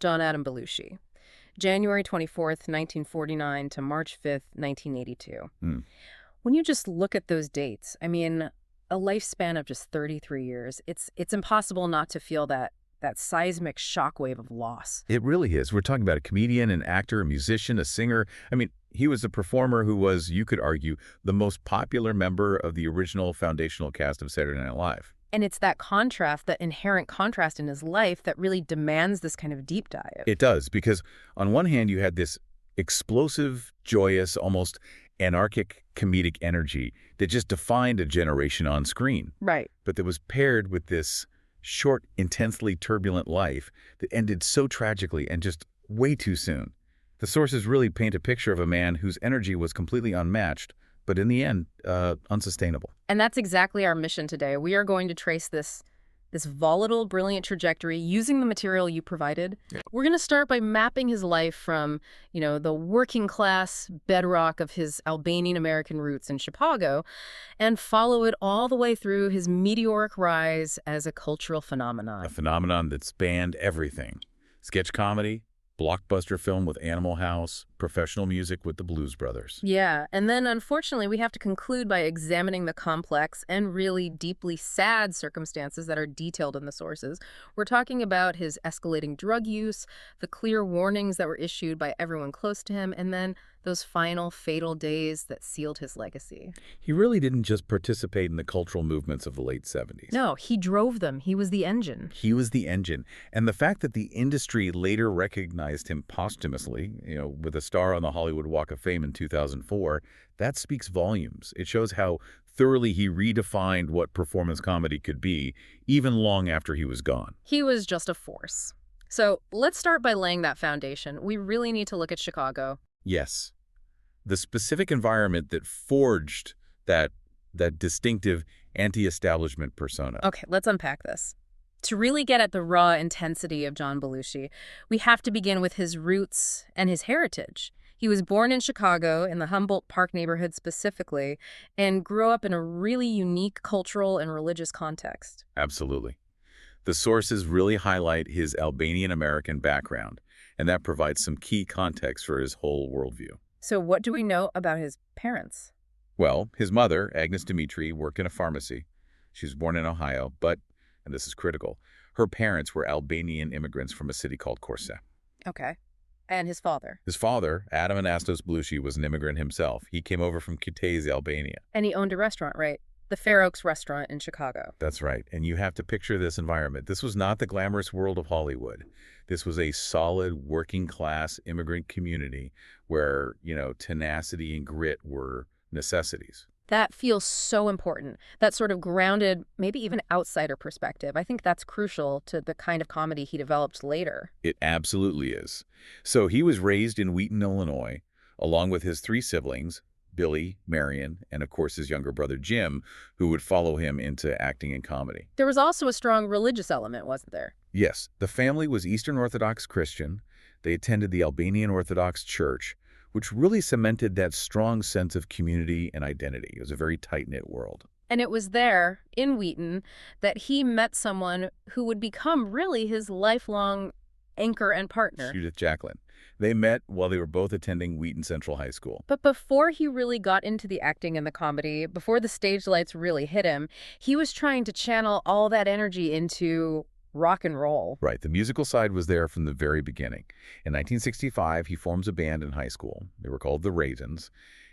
John Adam Belushi. January 24th, 1949 to March 5th, 1982. When you just look at those dates, I mean, a lifespan of just 33 years, it's impossible not to feel that seismic shockwave of loss. It really is. We're talking about a comedian, an actor, a musician, a singer. I mean, he was a performer who was, you could argue, the most popular member of the original foundational cast of Saturday Night Live. And it's that contrast, that inherent contrast in his life that really demands this kind of deep dive. It does, because on one hand, you had this explosive, joyous, almost anarchic comedic energy that just defined a generation on screen. Right. But that was paired with this short, intensely turbulent life that ended so tragically and just way too soon. The sources really paint a picture of a man whose energy was completely unmatched, but in the end, unsustainable. And that's exactly our mission today. We are going to trace this volatile, brilliant trajectory using the material you provided. Yeah. We're going to start by mapping his life from, the working class bedrock of his Albanian-American roots in Chicago and follow it all the way through his meteoric rise as a cultural phenomenon. A phenomenon that spanned everything. Sketch comedy, blockbuster film with Animal House, professional music with the Blues Brothers. Yeah, and then unfortunately we have to conclude by examining the complex and really deeply sad circumstances that are detailed in the sources. We're talking about his escalating drug use, the clear warnings that were issued by everyone close to him, and then those final fatal days that sealed his legacy. He really didn't just participate in the cultural movements of the late 70s. No, he drove them. He was the engine. He was the engine. And the fact that the industry later recognized him posthumously, with a star on the Hollywood Walk of Fame in 2004, that speaks volumes. It shows how thoroughly he redefined what performance comedy could be, even long after he was gone. He was just a force. So let's start by laying that foundation. We really need to look at Chicago. Yes. The specific environment that forged that distinctive anti-establishment persona. Okay, let's unpack this. To really get at the raw intensity of John Belushi, we have to begin with his roots and his heritage. He was born in Chicago, in the Humboldt Park neighborhood specifically, and grew up in a really unique cultural and religious context. Absolutely. The sources really highlight his Albanian-American background, and that provides some key context for his whole worldview. So what do we know about his parents? Well, his mother, Agnes Dimitri, worked in a pharmacy. She was born in Ohio, but, and this is critical, her parents were Albanian immigrants from a city called Korçë. Okay. And his father? His father, Adam Anastos Belushi, was an immigrant himself. He came over from Kutaisi, Albania. And he owned a restaurant, right? The Fair Oaks restaurant in Chicago. That's right. And you have to picture this environment. This was not the glamorous world of Hollywood. This was a solid working-class immigrant community where, tenacity and grit were necessities. That feels so important. That sort of grounded, maybe even outsider perspective. I think that's crucial to the kind of comedy he developed later. It absolutely is. So he was raised in Wheaton, Illinois, along with his three siblings, Billy, Marion, and of course his younger brother Jim, who would follow him into acting and comedy. There was also a strong religious element, wasn't there? Yes. The family was Eastern Orthodox Christian. They attended the Albanian Orthodox Church, which really cemented that strong sense of community and identity. It was a very tight-knit world. And it was there, in Wheaton, that he met someone who would become really his lifelong anchor and partner. Judith Jacklin. They met while they were both attending Wheaton Central High School. But before he really got into the acting and the comedy, before the stage lights really hit him, he was trying to channel all that energy into rock and roll. Right. The musical side was there from the very beginning. In 1965, he forms a band in high school. They were called the Raisins,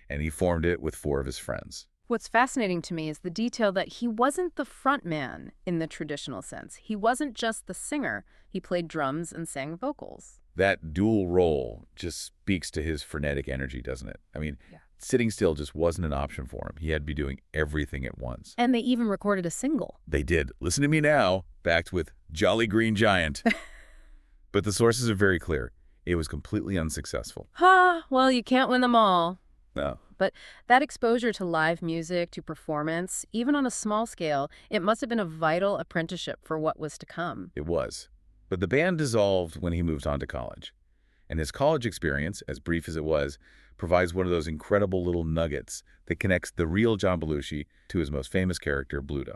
and he formed it with 4 of his friends. What's fascinating to me is the detail that he wasn't the front man in the traditional sense. He wasn't just the singer. He played drums and sang vocals. That dual role just speaks to his frenetic energy, doesn't it? I mean, sitting still just wasn't an option for him. He had to be doing everything at once. And they even recorded a single. They did. Listen to Me Now, backed with Jolly Green Giant. But the sources are very clear. It was completely unsuccessful. Well, you can't win them all. No. But that exposure to live music, to performance, even on a small scale, it must have been a vital apprenticeship for what was to come. It was. But the band dissolved when he moved on to college. And his college experience, as brief as it was, provides one of those incredible little nuggets that connects the real John Belushi to his most famous character, Bluto.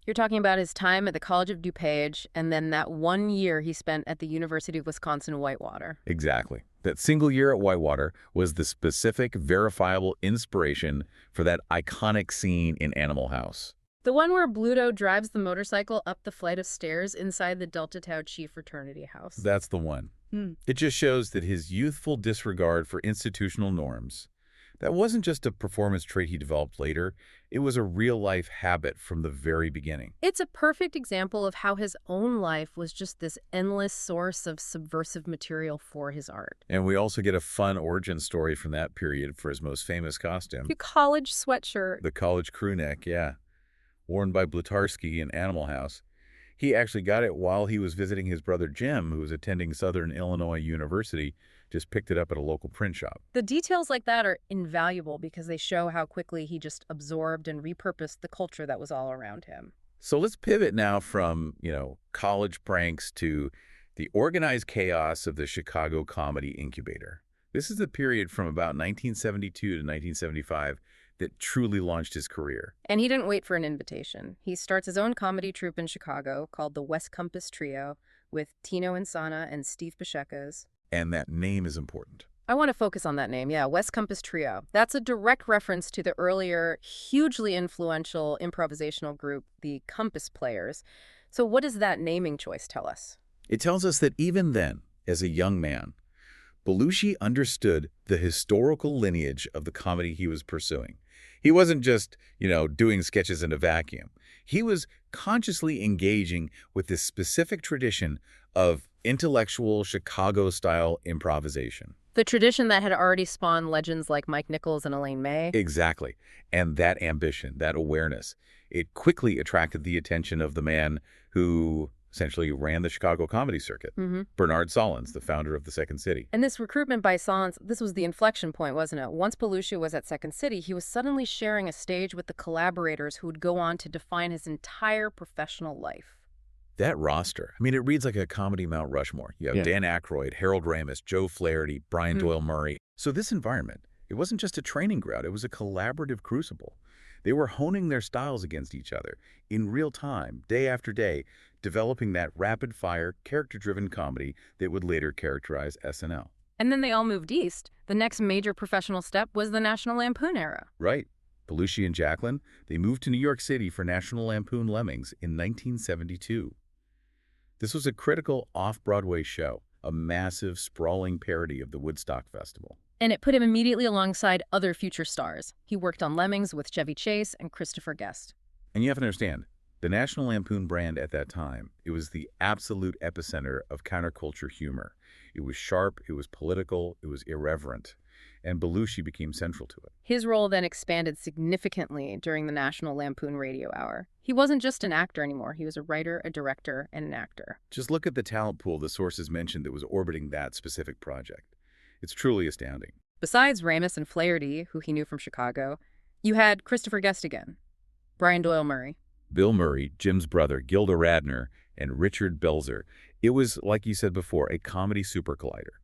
You're talking about his time at the College of DuPage and then that 1 year he spent at the University of Wisconsin-Whitewater. Exactly. That single year at Whitewater was the specific, verifiable inspiration for that iconic scene in Animal House. The one where Bluto drives the motorcycle up the flight of stairs inside the Delta Tau Chi fraternity house. That's the one. It just shows that his youthful disregard for institutional norms, that wasn't just a performance trait he developed later, it was a real-life habit from the very beginning. It's a perfect example of how his own life was just this endless source of subversive material for his art. And we also get a fun origin story from that period for his most famous costume. The college sweatshirt. The college crew neck, yeah. Worn by Blutarsky in Animal House. He actually got it while he was visiting his brother Jim, who was attending Southern Illinois University, just picked it up at a local print shop. The details like that are invaluable because they show how quickly he just absorbed and repurposed the culture that was all around him. So let's pivot now from, college pranks to the organized chaos of the Chicago comedy incubator. This is the period from about 1972 to 1975 that truly launched his career. And he didn't wait for an invitation. He starts his own comedy troupe in Chicago called the West Compass Trio with Tino Insana and Steve Pacheco's. And that name is important. I want to focus on that name, yeah, West Compass Trio. That's a direct reference to the earlier, hugely influential improvisational group, the Compass Players. So what does that naming choice tell us? It tells us that even then, as a young man, Belushi understood the historical lineage of the comedy he was pursuing. He wasn't just, doing sketches in a vacuum. He was consciously engaging with this specific tradition of intellectual Chicago-style improvisation. The tradition that had already spawned legends like Mike Nichols and Elaine May. Exactly. And that ambition, that awareness, it quickly attracted the attention of the man who essentially ran the Chicago comedy circuit, Bernard Solins, the founder of the Second City. And this recruitment by Solins, this was the inflection point, wasn't it? Once Belushi was at Second City, he was suddenly sharing a stage with the collaborators who would go on to define his entire professional life. That roster, it reads like a comedy Mount Rushmore. You have Dan Aykroyd, Harold Ramis, Joe Flaherty, Brian Doyle Murray. So this environment, it wasn't just a training ground, it was a collaborative crucible. They were honing their styles against each other in real time, day after day, developing that rapid-fire, character-driven comedy that would later characterize SNL. And then they all moved east. The next major professional step was the National Lampoon era. Right. Belushi and Jacqueline, they moved to New York City for National Lampoon Lemmings in 1972. This was a critical off-Broadway show, a massive, sprawling parody of the Woodstock Festival. And it put him immediately alongside other future stars. He worked on Lemmings with Chevy Chase and Christopher Guest. And you have to understand, the National Lampoon brand at that time, it was the absolute epicenter of counterculture humor. It was sharp, it was political, it was irreverent, and Belushi became central to it. His role then expanded significantly during the National Lampoon Radio Hour. He wasn't just an actor anymore. He was a writer, a director, and an actor. Just look at the talent pool the sources mentioned that was orbiting that specific project. It's truly astounding. Besides Ramis and Flaherty, who he knew from Chicago, you had Christopher Guest again, Brian Doyle Murray, Bill Murray, Jim's brother, Gilda Radner, and Richard Belzer. It was, like you said before, a comedy super collider.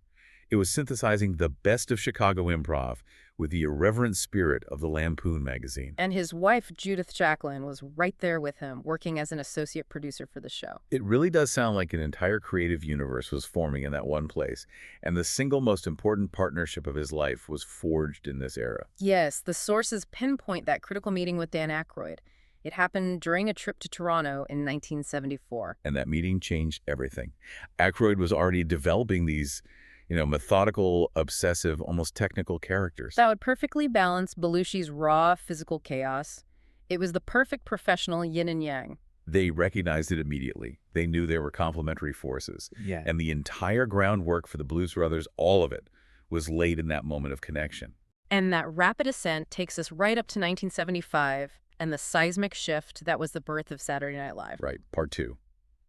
It was synthesizing the best of Chicago improv with the irreverent spirit of the Lampoon magazine. And his wife, Judith Jacqueline, was right there with him, working as an associate producer for the show. It really does sound like an entire creative universe was forming in that one place, and the single most important partnership of his life was forged in this era. Yes, the sources pinpoint that critical meeting with Dan Aykroyd. It happened during a trip to Toronto in 1974. And that meeting changed everything. Aykroyd was already developing these methodical, obsessive, almost technical characters. That would perfectly balance Belushi's raw physical chaos. It was the perfect professional yin and yang. They recognized it immediately. They knew there were complementary forces. Yeah. And the entire groundwork for the Blues Brothers, all of it, was laid in that moment of connection. And that rapid ascent takes us right up to 1975 and the seismic shift that was the birth of Saturday Night Live. Right, part two.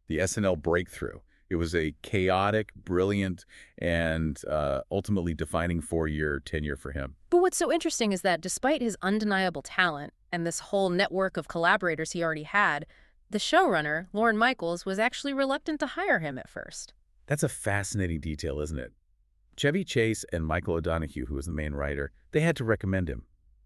The SNL breakthrough. It was a chaotic, brilliant, and ultimately defining 4-year tenure for him. But what's so interesting is that despite his undeniable talent and this whole network of collaborators he already had, the showrunner, Lorne Michaels, was actually reluctant to hire him at first. That's a fascinating detail, isn't it? Chevy Chase and Michael O'Donoghue, who was the main writer, they had to recommend him.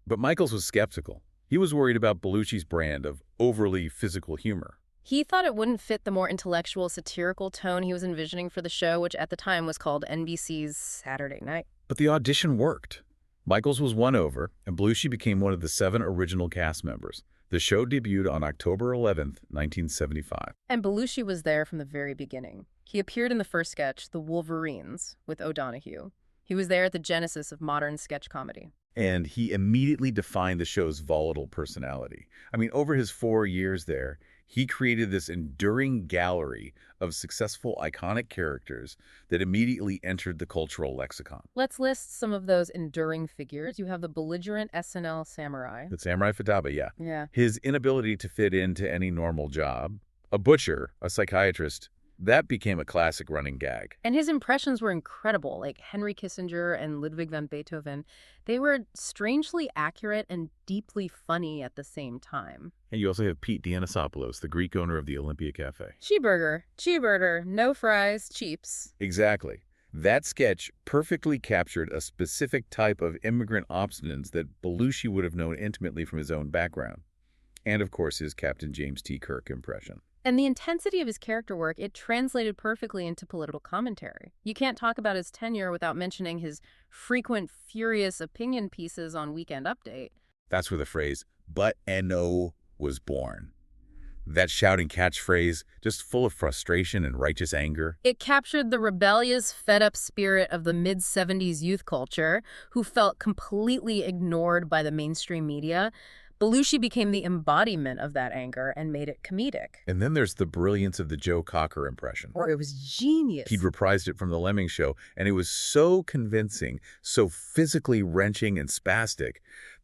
But Michaels was skeptical. He was worried about Belushi's brand of overly physical humor. He thought it wouldn't fit the more intellectual, satirical tone he was envisioning for the show, which at the time was called NBC's Saturday Night. But the audition worked. Michaels was won over, and Belushi became one of the 7 original cast members. The show debuted on October 11th, 1975. And Belushi was there from the very beginning. He appeared in the first sketch, The Wolverines, with O'Donoghue. He was there at the genesis of modern sketch comedy. And he immediately defined the show's volatile personality. I mean, over his 4 years there, he created this enduring gallery of successful, iconic characters that immediately entered the cultural lexicon. Let's list some of those enduring figures. You have the belligerent SNL samurai. The Samurai Futaba, yeah. Yeah. His inability to fit into any normal job, a butcher, a psychiatrist, that became a classic running gag. And his impressions were incredible, like Henry Kissinger and Ludwig van Beethoven. They were strangely accurate and deeply funny at the same time. And you also have Pete Dianasopoulos, the Greek owner of the Olympia Cafe. Cheeseburger, no fries, cheaps. Exactly. That sketch perfectly captured a specific type of immigrant obstinance that Belushi would have known intimately from his own background. And, of course, his Captain James T. Kirk impression. And the intensity of his character work, it translated perfectly into political commentary. You can't talk about his tenure without mentioning his frequent, furious opinion pieces on Weekend Update. That's where the phrase, "but N.O." was born. That shouting catchphrase, just full of frustration and righteous anger. It captured the rebellious, fed-up spirit of the mid-70s youth culture, who felt completely ignored by the mainstream media. Belushi became the embodiment of that anger and made it comedic. And then there's the brilliance of the Joe Cocker impression. It was genius. He'd reprised it from the Lemming Show, and it was so convincing, so physically wrenching and spastic,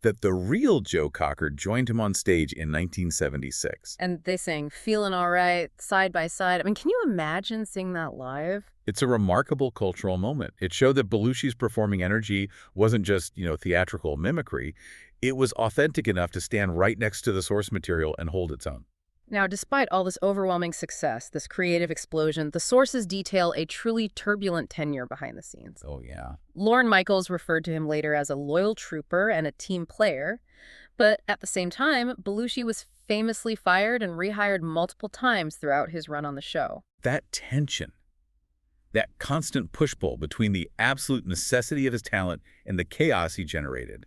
that the real Joe Cocker joined him on stage in 1976. And they sang "Feeling All Right," side by side. I mean, can you imagine seeing that live? It's a remarkable cultural moment. It showed that Belushi's performing energy wasn't just, theatrical mimicry. It was authentic enough to stand right next to the source material and hold its own. Now, despite all this overwhelming success, this creative explosion, the sources detail a truly turbulent tenure behind the scenes. Oh, yeah. Lorne Michaels referred to him later as a loyal trooper and a team player. But at the same time, Belushi was famously fired and rehired multiple times throughout his run on the show. That tension, that constant push-pull between the absolute necessity of his talent and the chaos he generated,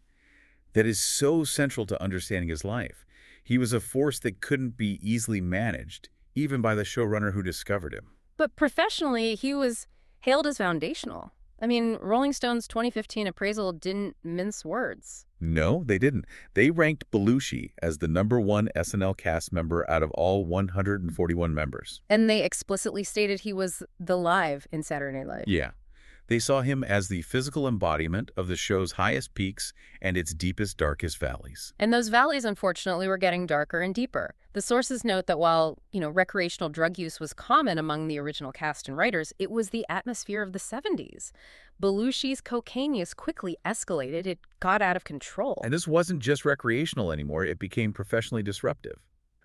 that is so central to understanding his life. He was a force that couldn't be easily managed, even by the showrunner who discovered him. But professionally, he was hailed as foundational. I mean, Rolling Stone's 2015 appraisal didn't mince words. No, they didn't. They ranked Belushi as the #1 SNL cast member out of all 141 members. And they explicitly stated he was the live in Saturday Night Live. Yeah. They saw him as the physical embodiment of the show's highest peaks and its deepest, darkest valleys. And those valleys, unfortunately, were getting darker and deeper. The sources note that while, recreational drug use was common among the original cast and writers, it was the atmosphere of the 70s. Belushi's cocaine use quickly escalated. It got out of control. And this wasn't just recreational anymore. It became professionally disruptive.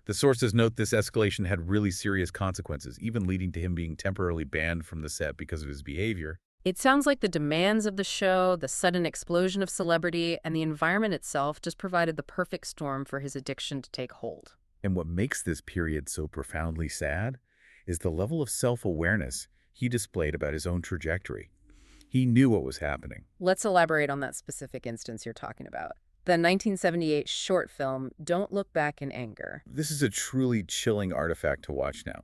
The sources note this escalation had really serious consequences, even leading to him being temporarily banned from the set because of his behavior. It sounds like the demands of the show, the sudden explosion of celebrity, and the environment itself just provided the perfect storm for his addiction to take hold. And what makes this period so profoundly sad is the level of self-awareness he displayed about his own trajectory. He knew what was happening. Let's elaborate on that specific instance you're talking about. The 1978 short film, Don't Look Back in Anger. This is a truly chilling artifact to watch now.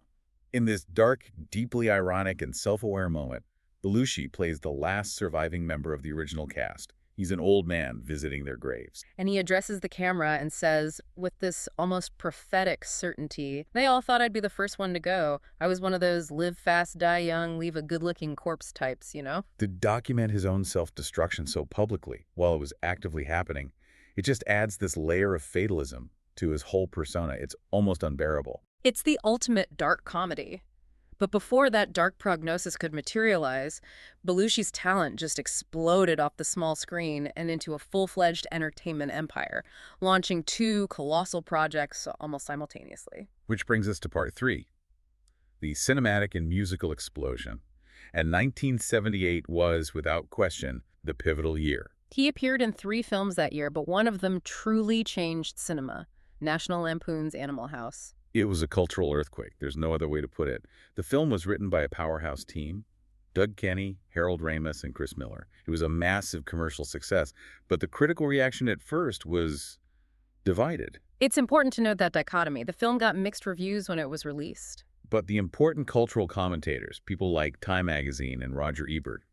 In this dark, deeply ironic, and self-aware moment, Belushi plays the last surviving member of the original cast. He's an old man visiting their graves. And he addresses the camera and says, with this almost prophetic certainty, "They all thought I'd be the first one to go. I was one of those live fast, die young, leave a good-looking corpse types, To document his own self-destruction so publicly while it was actively happening, it just adds this layer of fatalism to his whole persona. It's almost unbearable. It's the ultimate dark comedy. But before that dark prognosis could materialize, Belushi's talent just exploded off the small screen and into a full-fledged entertainment empire, launching 2 colossal projects almost simultaneously. Which brings us to part 3, the cinematic and musical explosion. And 1978 was, without question, the pivotal year. He appeared in 3 films that year, but one of them truly changed cinema, National Lampoon's Animal House. It was a cultural earthquake. There's no other way to put it. The film was written by a powerhouse team, Doug Kenny, Harold Ramis, and Chris Miller. It was a massive commercial success, but the critical reaction at first was divided. It's important to note that dichotomy. The film got mixed reviews when it was released. But the important cultural commentators, people like Time magazine and Roger Ebert,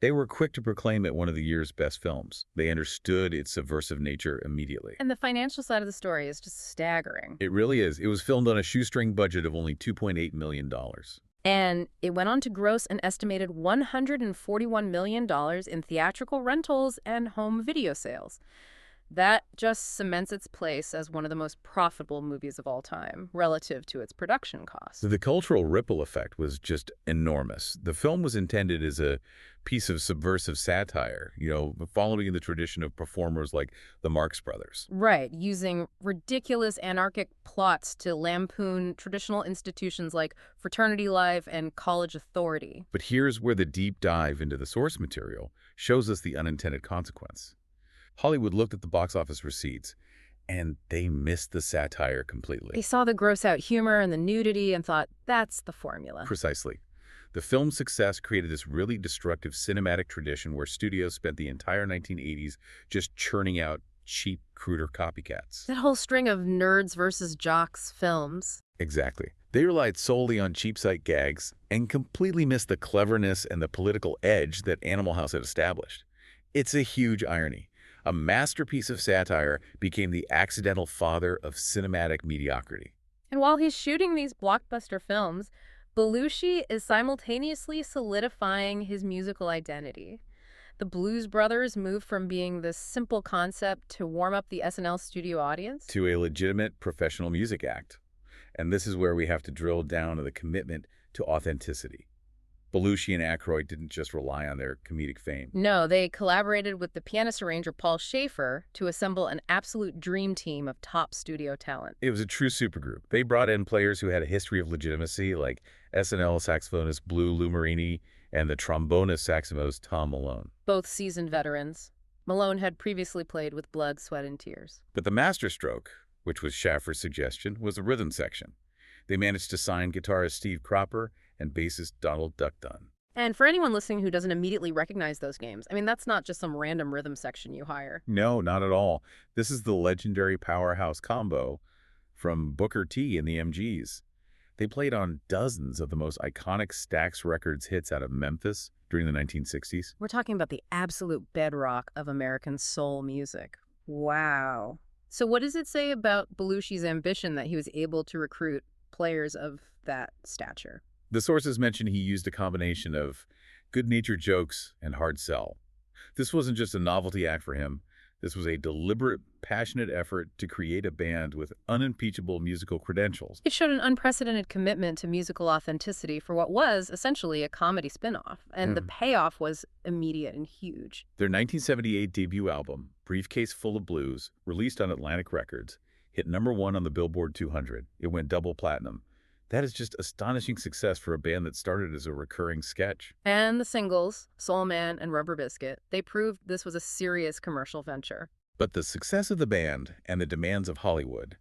they were quick to proclaim it one of the year's best films. They understood its subversive nature immediately. And the financial side of the story is just staggering. It really is. It was filmed on a shoestring budget of only $2.8 million. And it went on to gross an estimated $141 million in theatrical rentals and home video sales. That just cements its place as one of the most profitable movies of all time, relative to its production costs. The cultural ripple effect was just enormous. The film was intended as a piece of subversive satire, following the tradition of performers like the Marx Brothers. Right, using ridiculous anarchic plots to lampoon traditional institutions like fraternity life and college authority. But here's where the deep dive into the source material shows us the unintended consequence. Hollywood looked at the box office receipts, and they missed the satire completely. They saw the gross-out humor and the nudity and thought, that's the formula. Precisely. The film's success created this really destructive cinematic tradition where studios spent the entire 1980s just churning out cheap, cruder copycats. That whole string of nerds versus jocks films. Exactly. They relied solely on cheap-site gags and completely missed the cleverness and the political edge that Animal House had established. It's a huge irony. A masterpiece of satire became the accidental father of cinematic mediocrity. And while he's shooting these blockbuster films, Belushi is simultaneously solidifying his musical identity. The Blues Brothers moved from being this simple concept to warm up the SNL studio audience to a legitimate professional music act. And this is where we have to drill down to the commitment to authenticity. Belushi and Aykroyd didn't just rely on their comedic fame. No, they collaborated with the pianist-arranger Paul Schaefer to assemble an absolute dream team of top studio talent. It was a true supergroup. They brought in players who had a history of legitimacy, like SNL saxophonist Blue Lumarini and the trombonist saxophonist Tom Malone. Both seasoned veterans. Malone had previously played with Blood, Sweat, and Tears. But the masterstroke, which was Schaefer's suggestion, was the rhythm section. They managed to sign guitarist Steve Cropper and bassist Donald Duck Dunn. And for anyone listening who doesn't immediately recognize those names, that's not just some random rhythm section you hire. No, not at all. This is the legendary powerhouse combo from Booker T and the MGs. They played on dozens of the most iconic Stax Records hits out of Memphis during the 1960s. We're talking about the absolute bedrock of American soul music. Wow. So what does it say about Belushi's ambition that he was able to recruit players of that stature? The sources mention he used a combination of good-natured jokes and hard sell. This wasn't just a novelty act for him. This was a deliberate, passionate effort to create a band with unimpeachable musical credentials. It showed an unprecedented commitment to musical authenticity for what was essentially a comedy spin-off, and the payoff was immediate and huge. Their 1978 debut album, Briefcase Full of Blues, released on Atlantic Records, hit #1 on the Billboard 200. It went double platinum. That is just astonishing success for a band that started as a recurring sketch. And the singles, Soul Man and Rubber Biscuit, they proved this was a serious commercial venture. But the success of the band and the demands of Hollywood,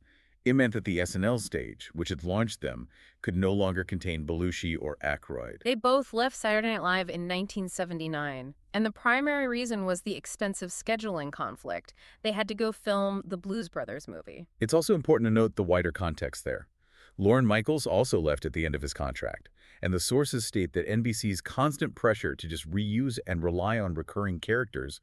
it meant that the SNL stage, which had launched them, could no longer contain Belushi or Aykroyd. They both left Saturday Night Live in 1979, and the primary reason was the expensive scheduling conflict. They had to go film the Blues Brothers movie. It's also important to note the wider context there. Lorne Michaels also left at the end of his contract, and the sources state that NBC's constant pressure to just reuse and rely on recurring characters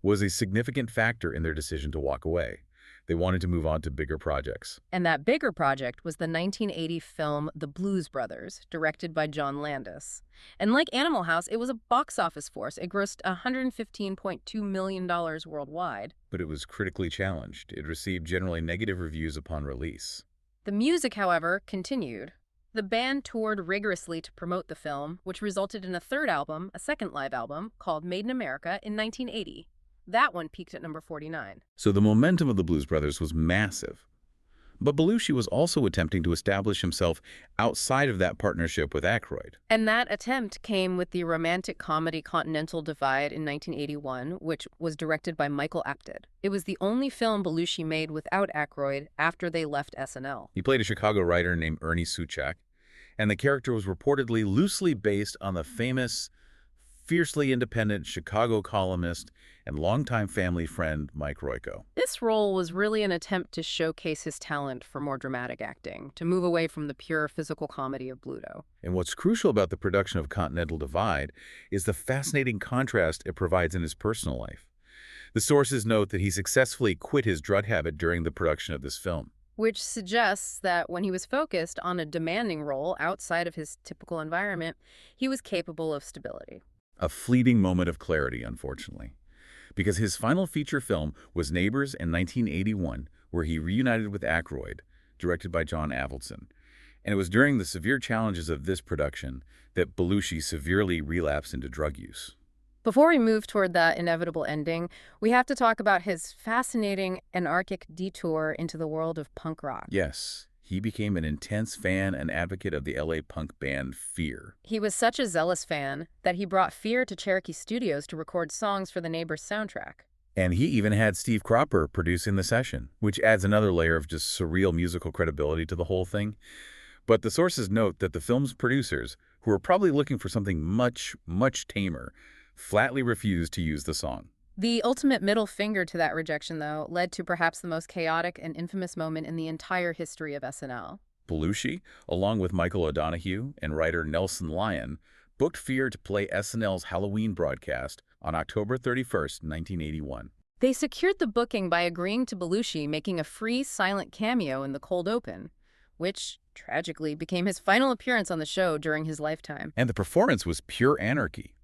was a significant factor in their decision to walk away. They wanted to move on to bigger projects. And that bigger project was the 1980 film The Blues Brothers, directed by John Landis. And like Animal House, it was a box office force. It grossed $115.2 million worldwide. But it was critically challenged. It received generally negative reviews upon release. The music, however, continued. The band toured rigorously to promote the film, which resulted in a third album, a second live album, called Made in America in 1980. That one peaked at #49. So the momentum of the Blues Brothers was massive. But Belushi was also attempting to establish himself outside of that partnership with Aykroyd. And that attempt came with the romantic comedy Continental Divide in 1981, which was directed by Michael Apted. It was the only film Belushi made without Aykroyd after they left SNL. He played a Chicago writer named Ernie Suchak, and the character was reportedly loosely based on the famous, fiercely independent Chicago columnist and longtime family friend Mike Royko. This role was really an attempt to showcase his talent for more dramatic acting, to move away from the pure physical comedy of Bluto. And what's crucial about the production of Continental Divide is the fascinating contrast it provides in his personal life. The sources note that he successfully quit his drug habit during the production of this film, Which suggests that when he was focused on a demanding role outside of his typical environment, he was capable of stability. a fleeting moment of clarity, unfortunately. Because his final feature film was Neighbors in 1981, where he reunited with Aykroyd, directed by John Avildsen. And it was during the severe challenges of this production that Belushi severely relapsed into drug use. Before we move toward that inevitable ending, we have to talk about his fascinating anarchic detour into the world of punk rock. Yes, he became an intense fan and advocate of the LA punk band Fear. He was such a zealous fan that he brought Fear to Cherokee Studios to record songs for the Neighbors soundtrack. And he even had Steve Cropper producing the session, which adds another layer of just surreal musical credibility to the whole thing. But the sources note that the film's producers, who were probably looking for something much, much tamer, flatly refused to use the song. The ultimate middle finger to that rejection, though, led to perhaps the most chaotic and infamous moment in the entire history of SNL. Belushi, along with Michael O'Donoghue and writer Nelson Lyon, booked Fear to play SNL's Halloween broadcast on October 31st, 1981. They secured the booking by agreeing to Belushi making a free silent cameo in the cold open, which, tragically, became his final appearance on the show during his lifetime. And the performance was pure anarchy.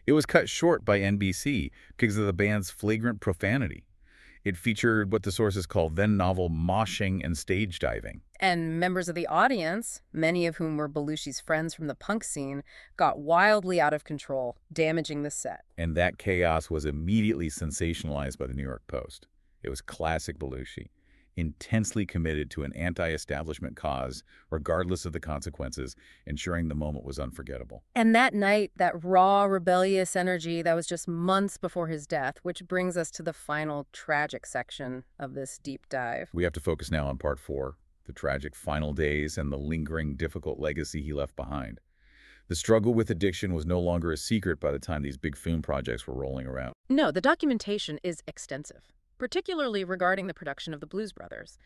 It was cut short by NBC because of the band's flagrant profanity. It featured what the sources call then-novel moshing and stage diving. And members of the audience, many of whom were Belushi's friends from the punk scene, got wildly out of control, damaging the set. And that chaos was immediately sensationalized by the New York Post. It was classic Belushi, intensely committed to an anti-establishment cause, regardless of the consequences, ensuring the moment was unforgettable. And that night, that raw, rebellious energy, that was just months before his death, which brings us to the final tragic section of this deep dive. We have to focus now on part 4, the tragic final days and the lingering, difficult legacy he left behind. The struggle with addiction was no longer a secret by the time these big film projects were rolling around. No, the documentation is extensive, particularly regarding the production of the Blues Brothers.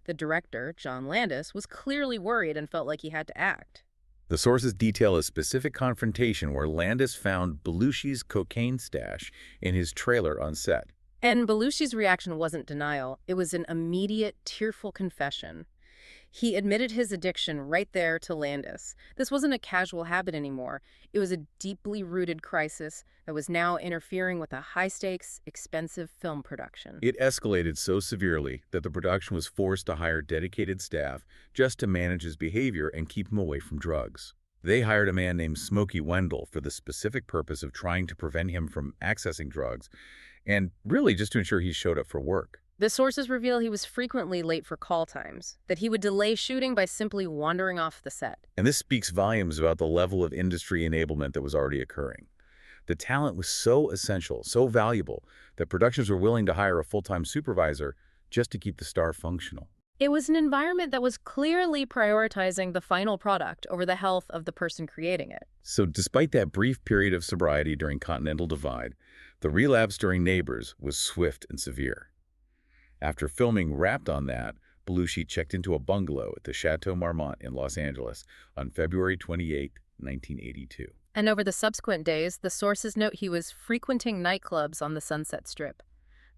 The director, John Landis, was clearly worried and felt like he had to act. The sources detail a specific confrontation where Landis found Belushi's cocaine stash in his trailer on set. And Belushi's reaction wasn't denial. It was an immediate, tearful confession. He admitted his addiction right there to Landis. This wasn't a casual habit anymore. It was a deeply rooted crisis that was now interfering with a high-stakes, expensive film production. It escalated so severely that the production was forced to hire dedicated staff just to manage his behavior and keep him away from drugs. They hired a man named Smokey Wendell for the specific purpose of trying to prevent him from accessing drugs, and really just to ensure he showed up for work. The sources reveal he was frequently late for call times, that he would delay shooting by simply wandering off the set. And this speaks volumes about the level of industry enablement that was already occurring. The talent was so essential, so valuable, that productions were willing to hire a full-time supervisor just to keep the star functional. It was an environment that was clearly prioritizing the final product over the health of the person creating it. So despite that brief period of sobriety during Continental Divide, the relapse during Neighbors was swift and severe. After filming wrapped on that, Belushi checked into a bungalow at the Chateau Marmont in Los Angeles on February 28, 1982. And over the subsequent days, the sources note he was frequenting nightclubs on the Sunset Strip.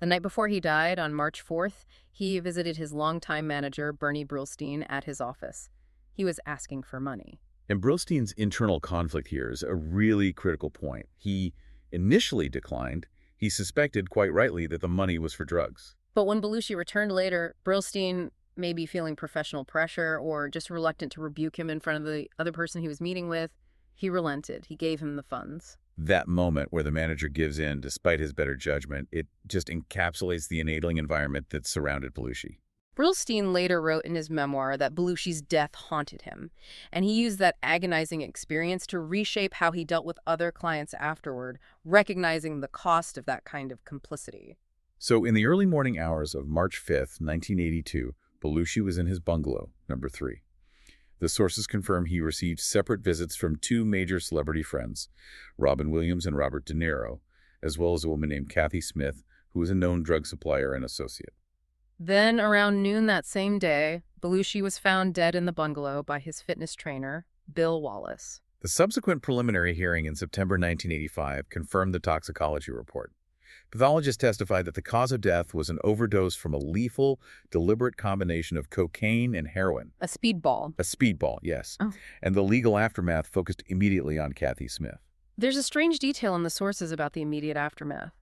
The night before he died, on March 4th, he visited his longtime manager, Bernie Brillstein, at his office. He was asking for money. And Brillstein's internal conflict here is a really critical point. He initially declined. He suspected, quite rightly, that the money was for drugs. But when Belushi returned later, Brillstein, maybe feeling professional pressure or just reluctant to rebuke him in front of the other person he was meeting with, he relented. He gave him the funds. That moment where the manager gives in despite his better judgment, it just encapsulates the enabling environment that surrounded Belushi. Brillstein later wrote in his memoir that Belushi's death haunted him, and he used that agonizing experience to reshape how he dealt with other clients afterward, recognizing the cost of that kind of complicity. So in the early morning hours of March 5th, 1982, Belushi was in his bungalow, number 3. The sources confirm he received separate visits from 2 major celebrity friends, Robin Williams and Robert De Niro, as well as a woman named Kathy Smith, who was a known drug supplier and associate. Then, around noon that same day, Belushi was found dead in the bungalow by his fitness trainer, Bill Wallace. The subsequent preliminary hearing in September 1985 confirmed the toxicology report. Pathologists testified that the cause of death was an overdose from a lethal, deliberate combination of cocaine and heroin. A speedball. A speedball, yes. Oh. And the legal aftermath focused immediately on Kathy Smith. There's a strange detail in the sources about the immediate aftermath.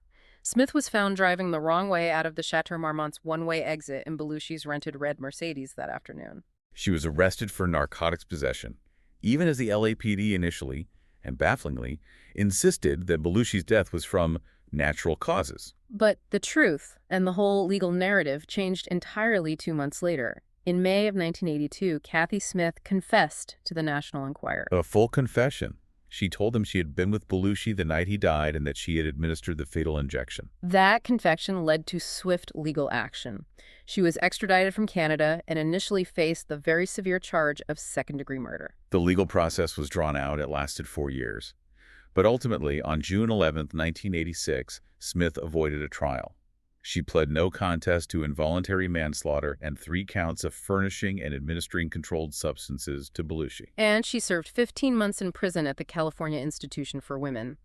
Smith was found driving the wrong way out of the Chateau Marmont's one-way exit in Belushi's rented red Mercedes that afternoon. She was arrested for narcotics possession, even as the LAPD initially, and bafflingly, insisted that Belushi's death was from natural causes. But the truth and the whole legal narrative changed entirely 2 months later. In May of 1982, Kathy Smith confessed to the National Enquirer. A full confession. She told them she had been with Belushi the night he died and that she had administered the fatal injection. That confession led to swift legal action. She was extradited from Canada and initially faced the very severe charge of second-degree murder. The legal process was drawn out. It lasted 4 years. But ultimately, on June 11, 1986, Smith avoided a trial. She pled no contest to involuntary manslaughter and 3 counts of furnishing and administering controlled substances to Belushi. And she served 15 months in prison at the California Institution for Women.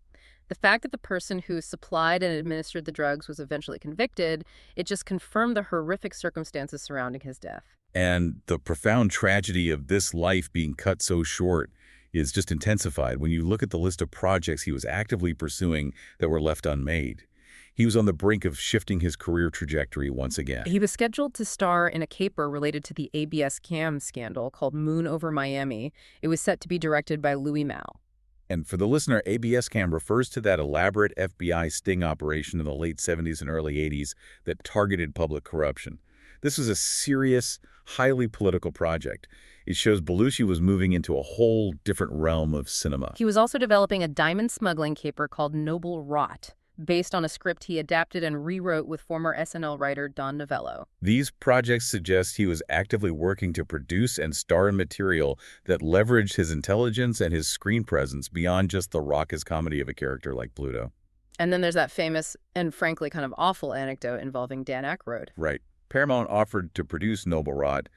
The fact that the person who supplied and administered the drugs was eventually convicted, it just confirmed the horrific circumstances surrounding his death. And the profound tragedy of this life being cut so short is just intensified when you look at the list of projects he was actively pursuing that were left unmade. He was on the brink of shifting his career trajectory once again. He was scheduled to star in a caper related to the ABS cam scandal called Moon Over Miami. It was set to be directed by Louis Malle. And for the listener, ABS cam refers to that elaborate FBI sting operation in the late 70s and early 80s that targeted public corruption. This was a serious, highly political project. It shows Belushi was moving into a whole different realm of cinema. He was also developing a diamond smuggling caper called Noble Rot, based on a script he adapted and rewrote with former SNL writer Don Novello. These projects suggest he was actively working to produce and star in material that leveraged his intelligence and his screen presence beyond just the raucous comedy of a character like Pluto. And then there's that famous and frankly kind of awful anecdote involving Dan Aykroyd. Right. Paramount offered to produce Noble Rot,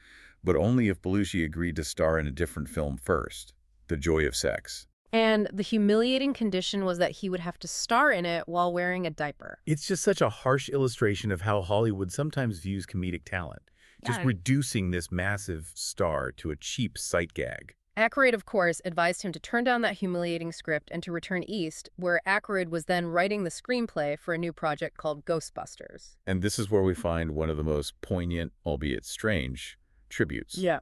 but only if Belushi agreed to star in a different film first, The Joy of Sex. And the humiliating condition was that he would have to star in it while wearing a diaper. It's just such a harsh illustration of how Hollywood sometimes views comedic talent, just reducing this massive star to a cheap sight gag. Aykroyd, of course, advised him to turn down that humiliating script and to return east, where Aykroyd was then writing the screenplay for a new project called Ghostbusters. And this is where we find one of the most poignant, albeit strange, tributes. Yeah.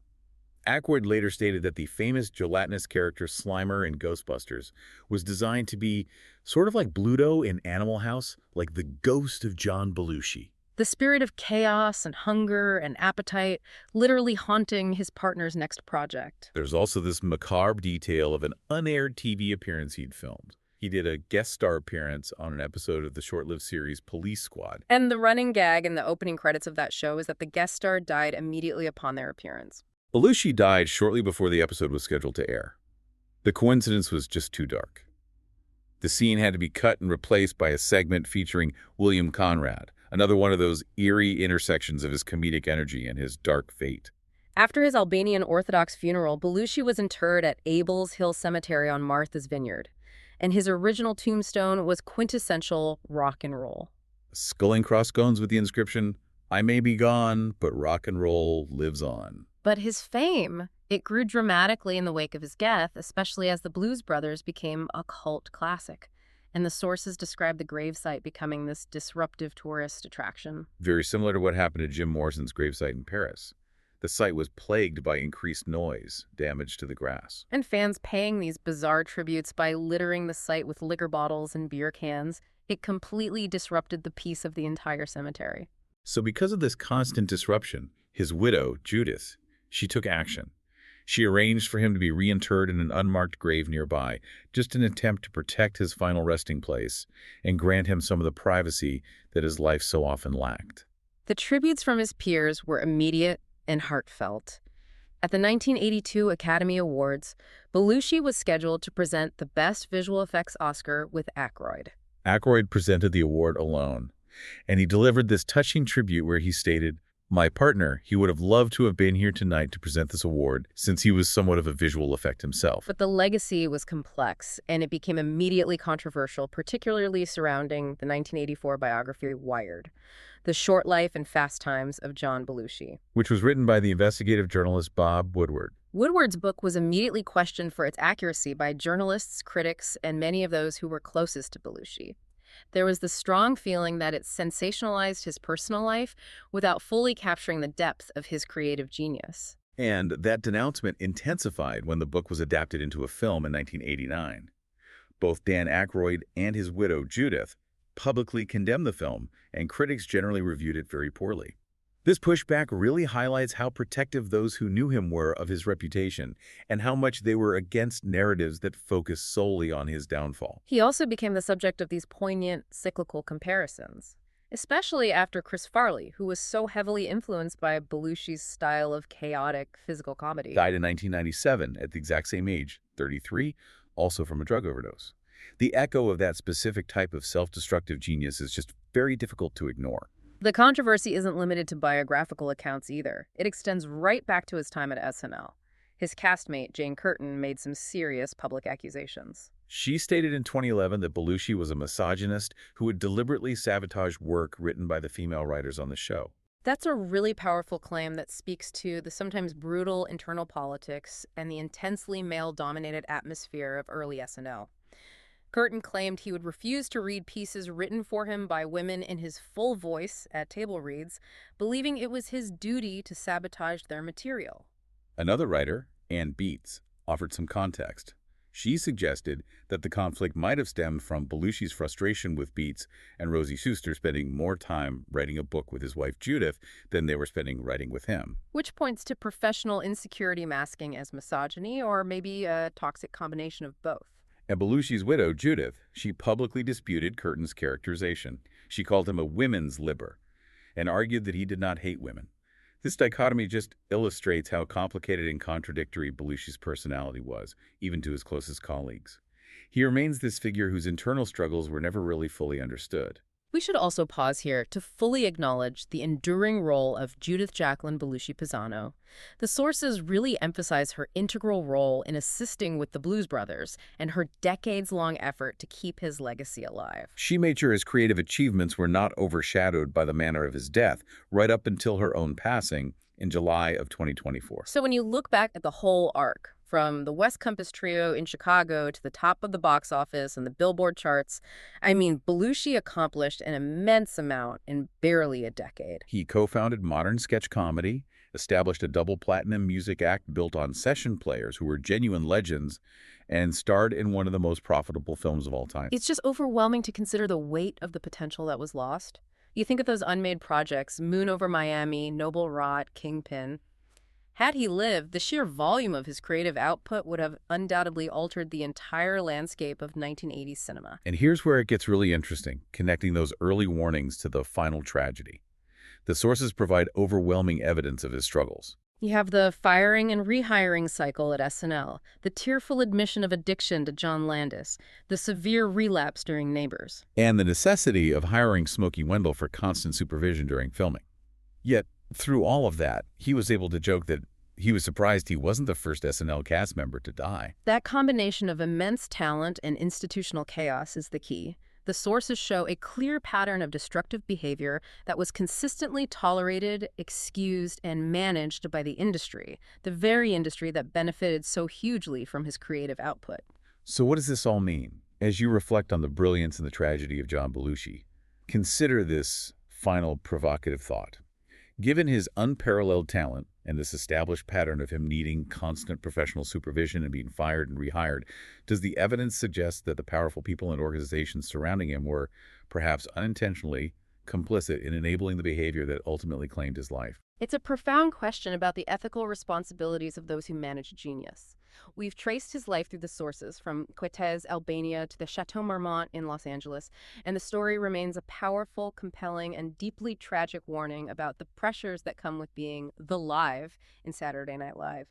Aykroyd later stated that the famous gelatinous character Slimer in Ghostbusters was designed to be sort of like Bluto in Animal House, like the ghost of John Belushi. The spirit of chaos and hunger and appetite literally haunting his partner's next project. There's also this macabre detail of an unaired TV appearance he'd filmed. He did a guest star appearance on an episode of the short-lived series Police Squad. And the running gag in the opening credits of that show is that the guest star died immediately upon their appearance. Belushi died shortly before the episode was scheduled to air. The coincidence was just too dark. The scene had to be cut and replaced by a segment featuring William Conrad, another one of those eerie intersections of his comedic energy and his dark fate. After his Albanian Orthodox funeral, Belushi was interred at Abel's Hill Cemetery on Martha's Vineyard, and his original tombstone was quintessential rock and roll. A skull and crossbones with the inscription, "I may be gone, but rock and roll lives on." But his fame, it grew dramatically in the wake of his death, especially as the Blues Brothers became a cult classic. And the sources describe the gravesite becoming this disruptive tourist attraction. Very similar to what happened to Jim Morrison's gravesite in Paris. The site was plagued by increased noise, damage to the grass. And fans paying these bizarre tributes by littering the site with liquor bottles and beer cans. It completely disrupted the peace of the entire cemetery. So because of this constant disruption, His widow, Judith, she took action. She arranged for him to be reinterred in an unmarked grave nearby, just an attempt to protect his final resting place and grant him some of the privacy that his life so often lacked. The tributes from his peers were immediate and heartfelt. At the 1982 Academy Awards, Belushi was scheduled to present the Best Visual Effects Oscar with Aykroyd. Aykroyd presented the award alone, and he delivered this touching tribute where he stated, "My partner, he would have loved to have been here tonight to present this award since he was somewhat of a visual effect himself." But the legacy was complex, and it became immediately controversial, particularly surrounding the 1984 biography Wired, The Short Life and Fast Times of John Belushi. Which was written by the investigative journalist Bob Woodward. Woodward's book was immediately questioned for its accuracy by journalists, critics, and many of those who were closest to Belushi. There was the strong feeling that it sensationalized his personal life without fully capturing the depth of his creative genius. And that denouncement intensified when the book was adapted into a film in 1989. Both Dan Aykroyd and his widow, Judith, publicly condemned the film, and critics generally reviewed it very poorly. This pushback really highlights how protective those who knew him were of his reputation and how much they were against narratives that focused solely on his downfall. He also became the subject of these poignant, cyclical comparisons, especially after Chris Farley, who was so heavily influenced by Belushi's style of chaotic physical comedy. Died in 1997 at the exact same age, 33, also from a drug overdose. The echo of that specific type of self-destructive genius is just very difficult to ignore. The controversy isn't limited to biographical accounts either. It extends right back to his time at SNL. His castmate, Jane Curtin, made some serious public accusations. She stated in 2011 that Belushi was a misogynist who would deliberately sabotage work written by the female writers on the show. That's a really powerful claim that speaks to the sometimes brutal internal politics and the intensely male-dominated atmosphere of early SNL. Curtin claimed he would refuse to read pieces written for him by women in his full voice at table reads, believing it was his duty to sabotage their material. Another writer, Ann Beats, offered some context. She suggested that the conflict might have stemmed from Belushi's frustration with Beats and Rosie Schuster spending more time writing a book with his wife Judith than they were spending writing with him. Which points to professional insecurity masking as misogyny, or maybe a toxic combination of both. And Belushi's widow, Judith, she publicly disputed Curtin's characterization. She called him a women's libber and argued that he did not hate women. This dichotomy just illustrates how complicated and contradictory Belushi's personality was, even to his closest colleagues. He remains this figure whose internal struggles were never really fully understood. We should also pause here to fully acknowledge the enduring role of Judith Jacqueline Belushi Pisano. The sources really emphasize her integral role in assisting with the Blues Brothers and her decades-long effort to keep his legacy alive. She made sure his creative achievements were not overshadowed by the manner of his death, right up until her own passing in July of 2024. So when you look back at the whole arc, from the West Compass Trio in Chicago to the top of the box office and the Billboard charts, I mean, Belushi accomplished an immense amount in barely a decade. He co-founded Modern Sketch Comedy, established a double platinum music act built on session players who were genuine legends, and starred in one of the most profitable films of all time. It's just overwhelming to consider the weight of the potential that was lost. You think of those unmade projects, Moon Over Miami, Noble Rot, Kingpin. Had he lived, the sheer volume of his creative output would have undoubtedly altered the entire landscape of 1980s cinema. And here's where it gets really interesting, connecting those early warnings to the final tragedy. The sources provide overwhelming evidence of his struggles. You have the firing and rehiring cycle at SNL, the tearful admission of addiction to John Landis, the severe relapse during Neighbors, and the necessity of hiring Smokey Wendell for constant supervision during filming. Yet, through all of that, he was able to joke that he was surprised he wasn't the first SNL cast member to die. That combination of immense talent and institutional chaos is the key. The sources show a clear pattern of destructive behavior that was consistently tolerated, excused, and managed by the industry, the very industry that benefited so hugely from his creative output. So what does this all mean? As you reflect on the brilliance and the tragedy of John Belushi, consider this final provocative thought. Given his unparalleled talent and this established pattern of him needing constant professional supervision and being fired and rehired, does the evidence suggest that the powerful people and organizations surrounding him were, perhaps unintentionally, complicit in enabling the behavior that ultimately claimed his life? It's a profound question about the ethical responsibilities of those who manage genius. We've traced his life through the sources, from Cortez, Albania, to the Chateau Marmont in Los Angeles, and the story remains a powerful, compelling, and deeply tragic warning about the pressures that come with being the live in Saturday Night Live.